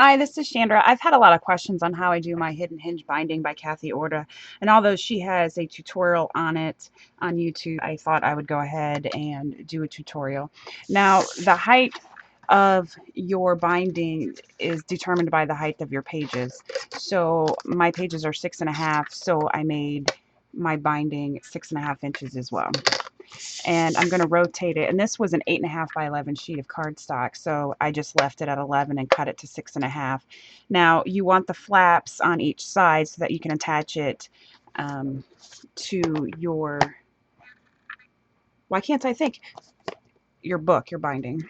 Hi, this is Chandra. I've had a lot of questions on how I do my Hidden Hinge binding by Kathy Orta, and although she has a tutorial on it on YouTube, I thought I would go ahead and do a tutorial. Now, the height of your binding is determined by the height of your pages. So my pages are 6.5, so I made my binding 6.5 inches as well. And I'm going to rotate it. And this was an 8.5 by 11 sheet of cardstock, so I just left it at 11 and cut it to 6.5. Now you want the flaps on each side so that you can attach it to your, why can't I think, your book, your binding.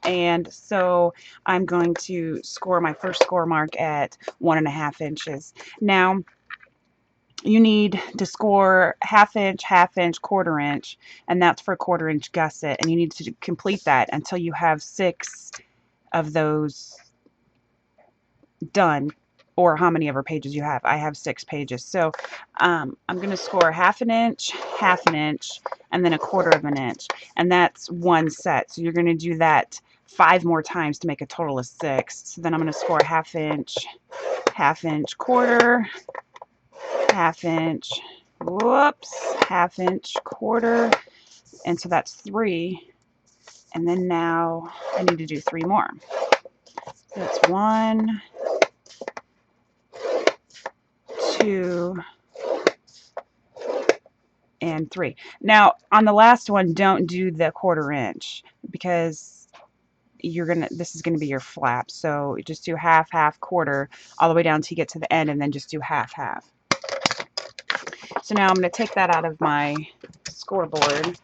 And so I'm going to score my first score mark at 1.5 inches. Now you need to score half inch, 1/4 inch, and that's for a 1/4 inch gusset. And you need to complete that until you have 6 of those done, or how many ever pages you have. I have 6 pages. So I'm going to score 1/2 inch, 1/2 inch, and then 1/4 inch. And that's one set. So you're going to do that 5 more times to make a total of 6. So then I'm going to score 1/2 inch, 1/2 inch, 1/4, 1/2 inch, whoops, 1/2 inch, 1/4, and so that's 3. And then now I need to do 3 more. So that's 1, 2, and 3. Now on the last one, don't do the 1/4 inch because this is gonna be your flap. So just do half, half, 1/4 all the way down till you get to the end, and then just do half, half. So now I'm going to take that out of my scoreboard,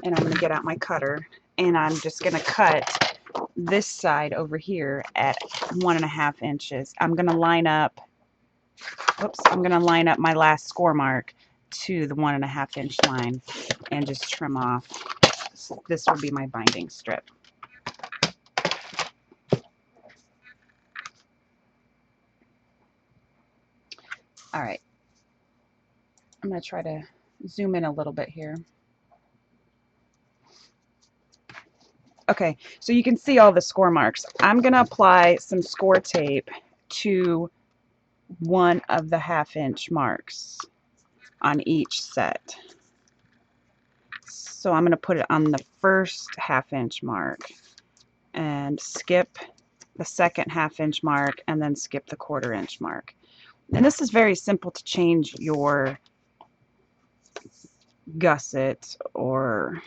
and I'm going to get out my cutter, and I'm just going to cut this side over here at 1.5 inches. I'm going to line up, I'm going to line up my last score mark to the 1.5 inch line and just trim off. So this will be my binding strip. All right. I'm going to try to zoom in a little bit here. Okay, so you can see all the score marks. I'm going to apply some score tape to one of the 1/2 inch marks on each set. So I'm going to put it on the first 1/2 inch mark and skip the second 1/2 inch mark and then skip the 1/4 inch mark. And this is very simple to change your gusset or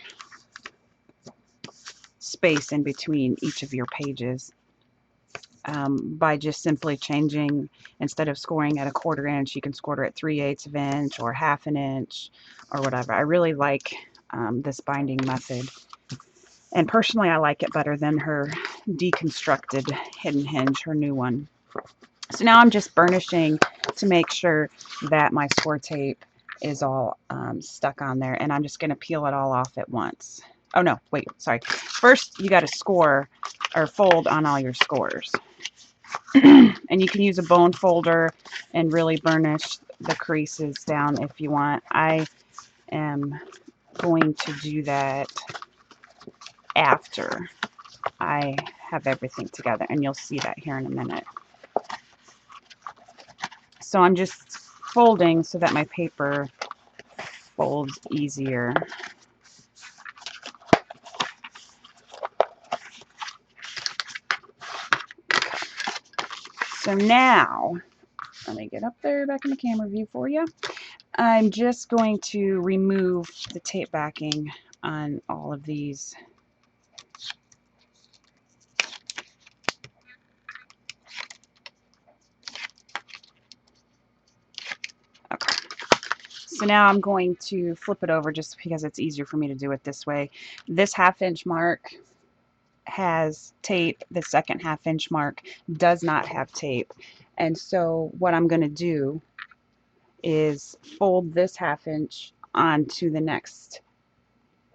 space in between each of your pages. By just simply changing, instead of scoring at a 1/4 inch, you can score it at 3/8 of an inch or 1/2 an inch or whatever. I really like this binding method, and personally I like it better than her deconstructed Hidden Hinge, her new one. So now I'm just burnishing to make sure that my score tape is all stuck on there, and I'm just going to peel it all off at once. Oh no, wait, sorry. First you got to score or fold on all your scores. And you can use a bone folder and really burnish the creases down if you want. I am going to do that after I have everything together, and you'll see that here in a minute. So I'm just folding so that my paper folds easier. So now, let me get up there back in the camera view for you. I'm just going to remove the tape backing on all of these. Okay. So now I'm going to flip it over just because it's easier for me to do it this way. This 1/2 inch mark has tape. The second 1/2 inch mark does not have tape. And so what I'm going to do is fold this 1/2 inch onto the next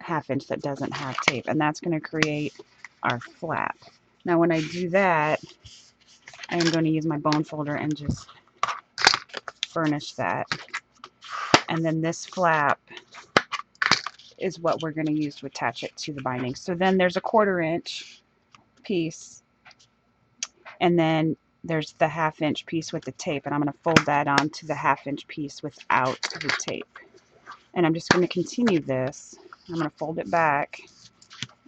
1/2 inch that doesn't have tape, and that's going to create our flap. Now when I do that, I am going to use my bone folder and just burnish that. And then this flap is what we're going to use to attach it to the binding. So then there's a 1/4 inch piece, and then there's the 1/2 inch piece with the tape, and I'm going to fold that onto the 1/2 inch piece without the tape. And I'm just going to continue this. I'm going to fold it back.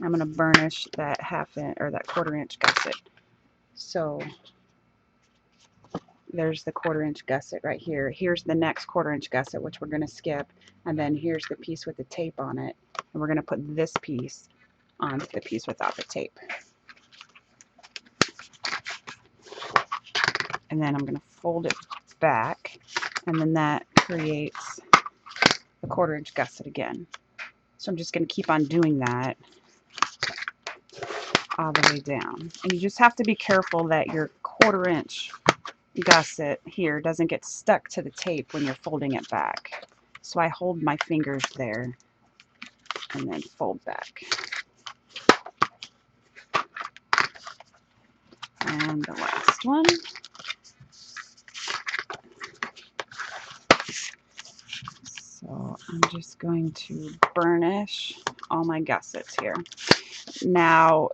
I'm going to burnish that 1/2 inch or that 1/4 inch gusset. So there's the 1/4 inch gusset right here. Here's the next 1/4 inch gusset, which we're going to skip. And then here's the piece with the tape on it. And we're going to put this piece onto the piece without the tape. And then I'm going to fold it back. And then that creates the 1/4 inch gusset again. So I'm just going to keep on doing that all the way down. And you just have to be careful that your 1/4 inch gusset here doesn't get stuck to the tape when you're folding it back. So I hold my fingers there and then fold back. And the last one. So I'm just going to burnish all my gussets here. Now,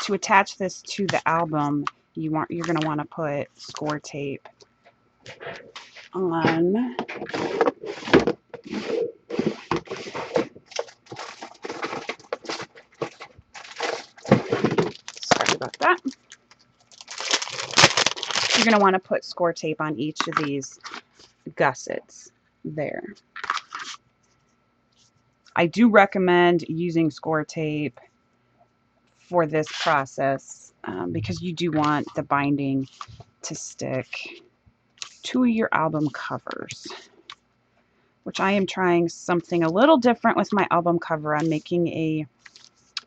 to attach this to the album, you're going to want to put score tape on. Sorry about that. You're going to want to put score tape on each of these gussets there. I do recommend using score tape for this process because you do want the binding to stick to your album covers, which I am trying something a little different with my album cover. I'm making a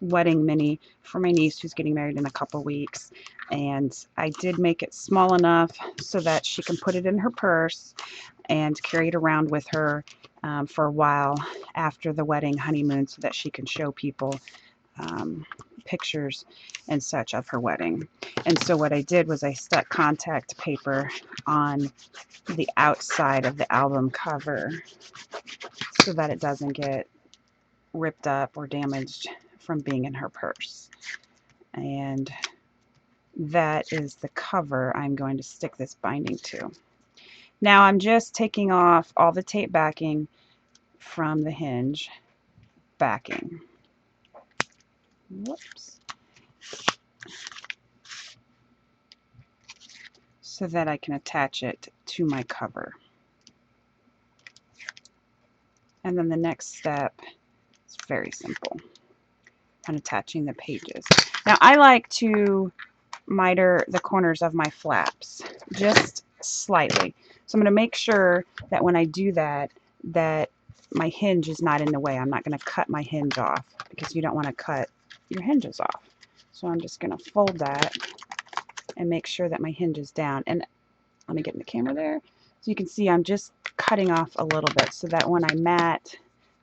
wedding mini for my niece who's getting married in a couple weeks, and I did make it small enough so that she can put it in her purse and carry it around with her for a while after the wedding honeymoon, so that she can show people pictures and such of her wedding. And so what I did was I stuck contact paper on the outside of the album cover so that it doesn't get ripped up or damaged from being in her purse. And that is the cover I'm going to stick this binding to. Now I'm just taking off all the tape backing from the hinge backing. Whoops. So that I can attach it to my cover. And then the next step is very simple. I'm attaching the pages. Now I like to miter the corners of my flaps just slightly. So I'm going to make sure that when I do that, that my hinge is not in the way. I'm not going to cut my hinge off because you don't want to cut your hinges off. So I'm just going to fold that and make sure that my hinge is down. And let me get in the camera there. So you can see I'm just cutting off a little bit so that when I mat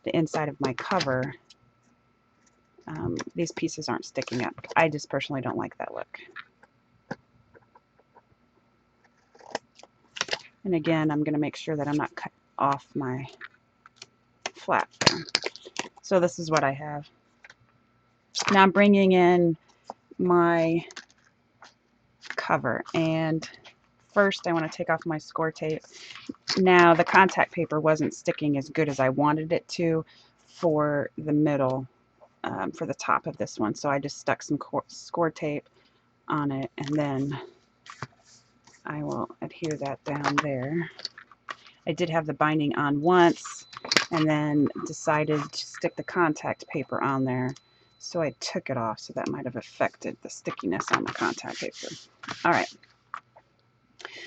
the inside of my cover, these pieces aren't sticking up. I just personally don't like that look. And again, I'm going to make sure that I'm not cut off my flap there. So this is what I have. Now I'm bringing in my cover, and first I want to take off my score tape. Now the contact paper wasn't sticking as good as I wanted it to for the middle, for the top of this one, so I just stuck some score tape on it, and then I will adhere that down there. I did have the binding on once and then decided to stick the contact paper on there, so I took it off, so that might have affected the stickiness on the contact paper. All right,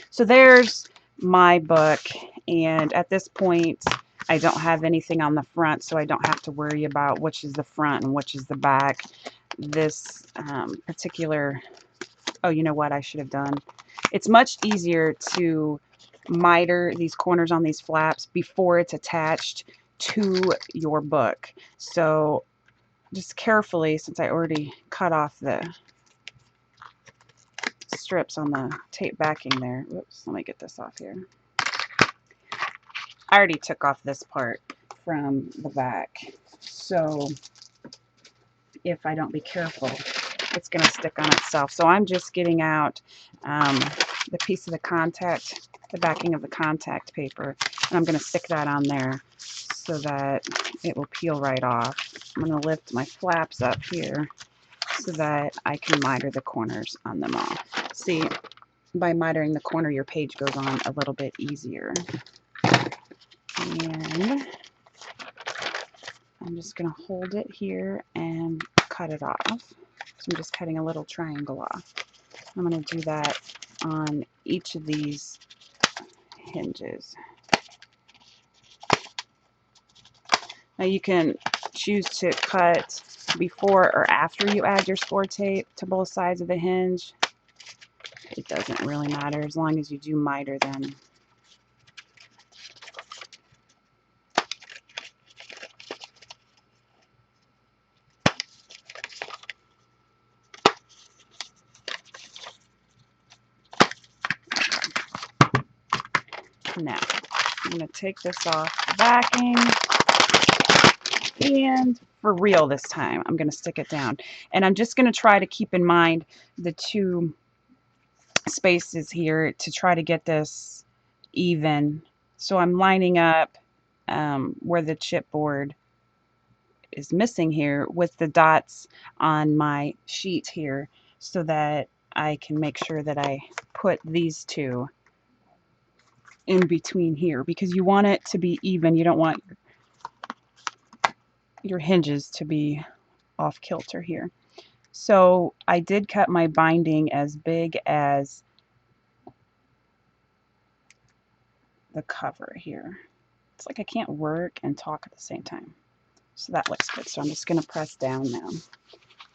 so there's my book, and at this point I don't have anything on the front, so I don't have to worry about which is the front and which is the back. This particular, oh, you know what I should have done? It's much easier to miter these corners on these flaps before it's attached to your book. So just carefully, since I already cut off the strips on the tape backing there. Whoops, let me get this off here. I already took off this part from the back. So if I don't be careful, it's going to stick on itself. So I'm just getting out the piece of the contact, the backing of the contact paper, and I'm going to stick that on there so that it will peel right off. I'm going to lift my flaps up here so that I can miter the corners on them all. See, by mitering the corner, your page goes on a little bit easier. And I'm just going to hold it here and cut it off. So I'm just cutting a little triangle off. I'm going to do that on each of these hinges. Now you can choose to cut before or after you add your score tape to both sides of the hinge. It doesn't really matter as long as you do miter them. Now, I'm going to take this off the backing, and for real this time, I'm going to stick it down. And I'm just going to try to keep in mind the two spaces here to try to get this even. So I'm lining up where the chipboard is missing here with the dots on my sheet here so that I can make sure that I put these two in between here, because you want it to be even. You don't want your hinges to be off kilter here. So I did cut my binding as big as the cover here. It's like I can't work and talk at the same time. So that looks good. So I'm just going to press down now.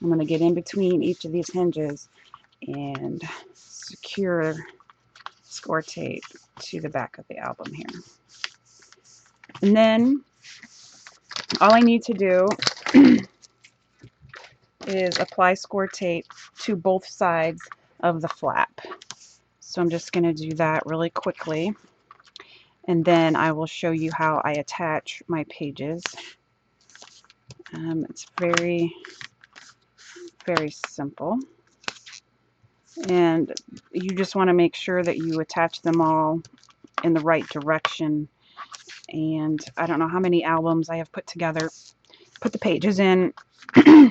I'm going to get in between each of these hinges and secure score tape to the back of the album here. And then all I need to do is apply score tape to both sides of the flap. So I'm just going to do that really quickly, and then I will show you how I attach my pages. It's very, very simple, and you just want to make sure that you attach them all in the right direction. And I don't know how many albums I have put together. Put the pages in,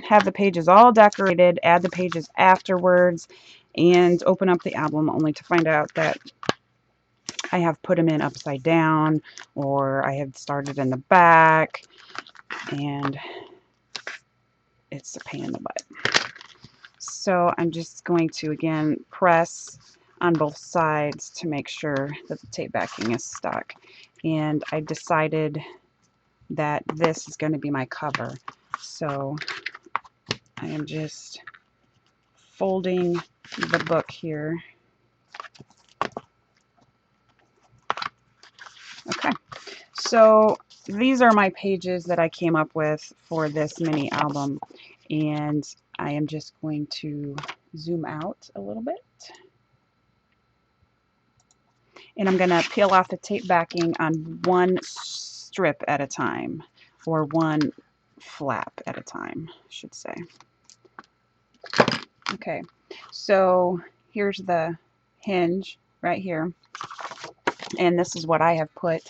have the pages all decorated, add the pages afterwards, and open up the album only to find out that I have put them in upside down, or I have started in the back, and it's a pain in the butt. So I'm just going to again press on both sides to make sure that the tape backing is stuck. And I decided that this is going to be my cover. So I am just folding the book here. Okay, so these are my pages that I came up with for this mini album, and I am just going to zoom out a little bit. And I'm going to peel off the tape backing on one strip at a time, or one flap at a time, I should say. Okay, so here's the hinge right here, and this is what I have put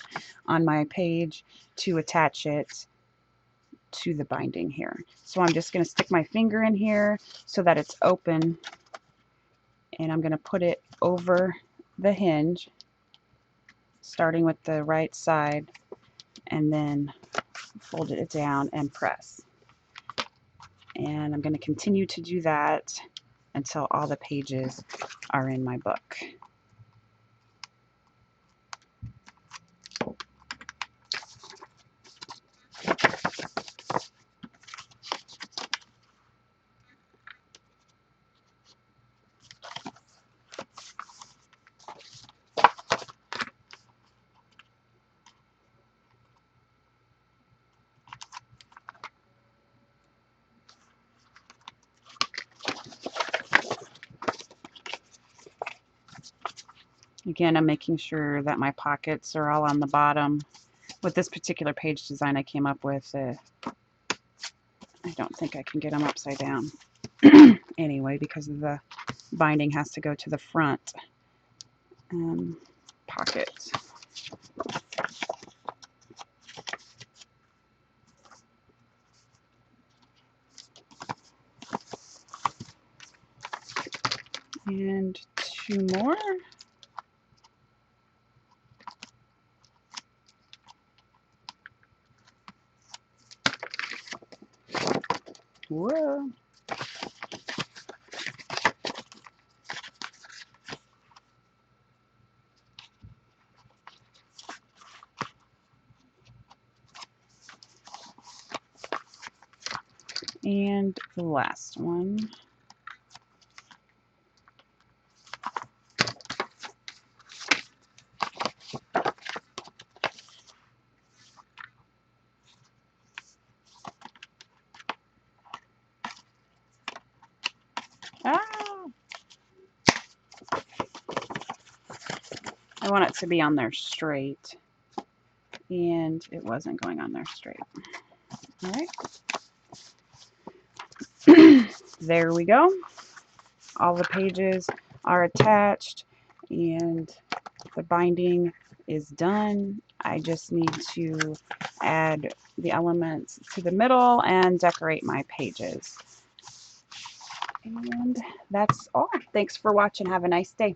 on my page to attach it to the binding here. So I'm just going to stick my finger in here so that it's open, and I'm going to put it over the hinge, starting with the right side, and then fold it down and press. And I'm going to continue to do that until all the pages are in my book. Again, I'm making sure that my pockets are all on the bottom. With this particular page design I came up with, I don't think I can get them upside down. anyway because of the binding has to go to the front pocket. And 2 more. Whoa. And the last one. Ah! I want it to be on there straight, and it wasn't going on there straight. All right. There we go. All the pages are attached, and the binding is done. I just need to add the elements to the middle and decorate my pages. And that's all. Thanks for watching. Have a nice day.